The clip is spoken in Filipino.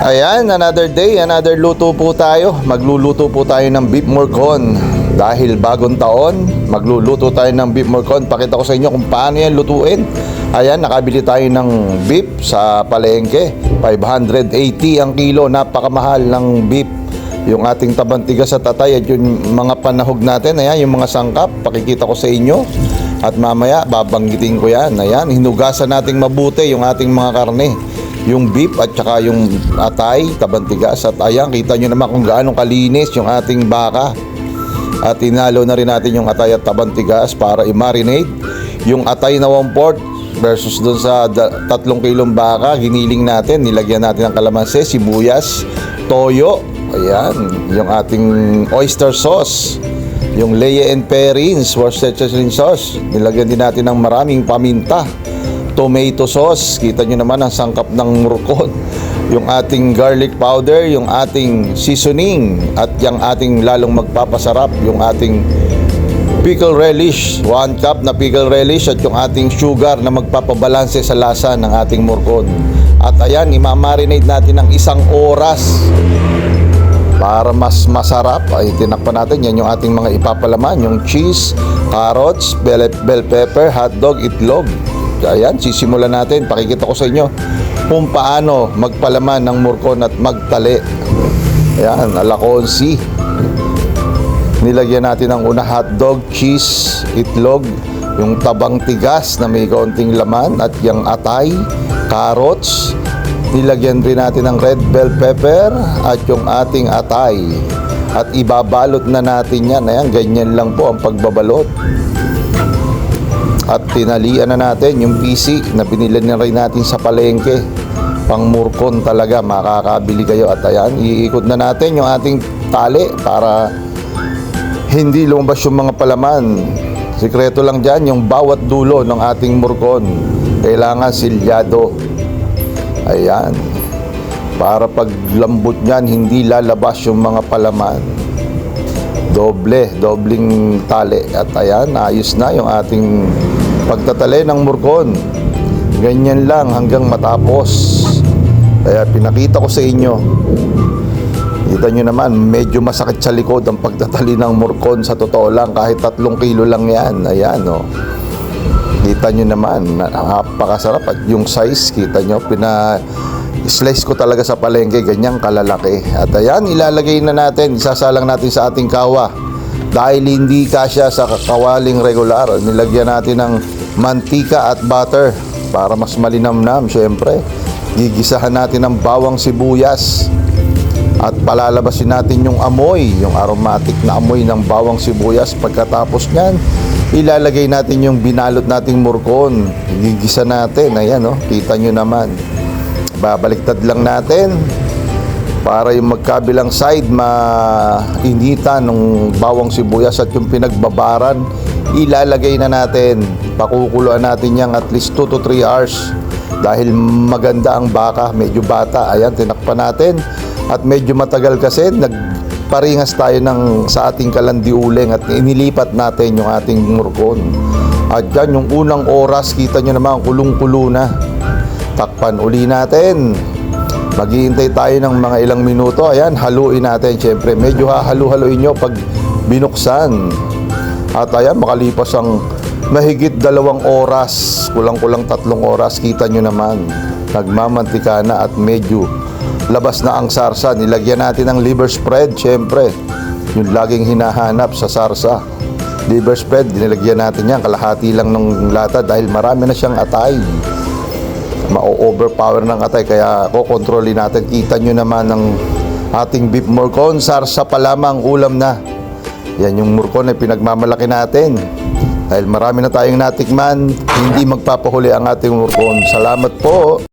Ayan, another day, another luto po tayo. Magluluto po tayo ng beef morcon. Dahil bagong taon, magluluto tayo ng beef morcon. Pakita ko sa inyo kung paano yan lutuin. Ayan, nakabili tayo ng beef sa palengke. 580 ang kilo, napakamahal ng beef. Yung ating tabantigas at atay at yung mga panahog natin, ayan, yung mga sangkap, pakikita ko sa inyo. At mamaya, babanggitin ko yan. Ayan, hinugasan nating mabuti yung ating mga karne. Yung beef at saka yung atay, tabantigas. At ayan, kita nyo naman kung gaano kalinis yung ating baka. At inalo na rin natin yung atay at tabantigas para i-marinate. Yung atay na 1/4 versus dun sa 3 kilong baka, giniling natin, nilagyan natin ng kalamansi, sibuyas, toyo. Ayan, yung ating oyster sauce. Yung Lea and Perrins Worcestershire sauce, nilagyan din natin ng maraming paminta. Tomato sauce, kita nyo naman ang sangkap ng morcon. Yung ating garlic powder, yung ating seasoning, at yung ating lalong magpapasarap, yung ating pickle relish, 1 cup na pickle relish, at yung ating sugar na magpapabalanse sa lasa ng ating morcon. At ayan, imamarinate natin ng 1 oras para mas masarap. Ay, tinakpan natin, yan yung ating mga ipapalaman, yung cheese, carrots, bell pepper, hotdog, itlog. Ayan, sisimulan natin. Pakikita ko sa inyo kung paano magpalaman ng morcon at magtali. Ayan, ala konsi. Nilagyan natin ng una hotdog, cheese, itlog, yung tabang tigas na may kaunting laman, at yung atay, carrots. Nilagyan rin natin ng red bell pepper at yung ating atay. At ibabalot na natin yan. Ayan, ganyan lang po ang pagbabalot. At tinalian na natin yung PC na binili na rin natin sa palengke. Pang morcon talaga, makakabili kayo. At ayan, iikot na natin yung ating tali para hindi lumabas yung mga palaman. Sikreto lang dyan, yung bawat dulo ng ating morcon kailangan silyado. Ayan, para pag lambot nyan, hindi lalabas yung mga palaman. Dobling tali. At ayan, ayos na yung ating pagtatali ng morcon. Ganyan lang hanggang matapos. Kaya pinakita ko sa inyo. Kita nyo naman, medyo masakit sa likod ang pagtatali ng morcon. Sa totoo lang, kahit 3 kilo lang yan. Ayan, o. Kita nyo naman, napakasarap. At yung size, kita nyo, slice ko talaga sa palengke, ganyang kalalaki. At ayan, ilalagay na natin, isasalang natin sa ating kawa. Dahil hindi kasya sa kawaling regular, nilagyan natin ng mantika at butter para mas malinamnam. Syempre, gigisahan natin ng bawang sibuyas at palalabasin natin yung amoy, yung aromatic na amoy ng bawang sibuyas. Pagkatapos nyan, ilalagay natin yung binalot nating morcon, gigisa natin. Ayan, oh, kita nyo naman. Babaliktad lang natin para yung magkabilang side mainitan ng bawang sibuyas. At yung pinagbabaran, ilalagay na natin. Pakukuluan natin yan at least 2 to 3 hours. Dahil maganda ang baka, medyo bata. Ayan, tinakpan natin. At medyo matagal kasi, nagparingas tayo sa ating kalandiuling at inilipat natin yung ating morcon. At yan, yung unang oras, kita nyo naman, kulong-kulo na. Takpan uli natin. Maghihintay tayo ng mga ilang minuto. Ayan, haluin natin. Siyempre, medyo hahalu-haluin nyo pag binuksan. At ayan, makalipas ang mahigit 2 oras, kulang-kulang 3 oras, kita nyo naman, nagmamantika na at medyo labas na ang sarsa. Nilagyan natin ng liver spread, siyempre, yung laging hinahanap sa sarsa. Liver spread, dinilagyan natin yan, kalahati lang ng lata dahil marami na siyang atay. Ma-overpower ng atay, kaya kukontrolin natin. Kita nyo naman ng ating beef morcon, sarsa pa lamang, ulam na. Yan yung morcon ay pinagmamalaki natin. Dahil marami na tayong natikman, hindi magpapahuli ang ating morcon. Salamat po.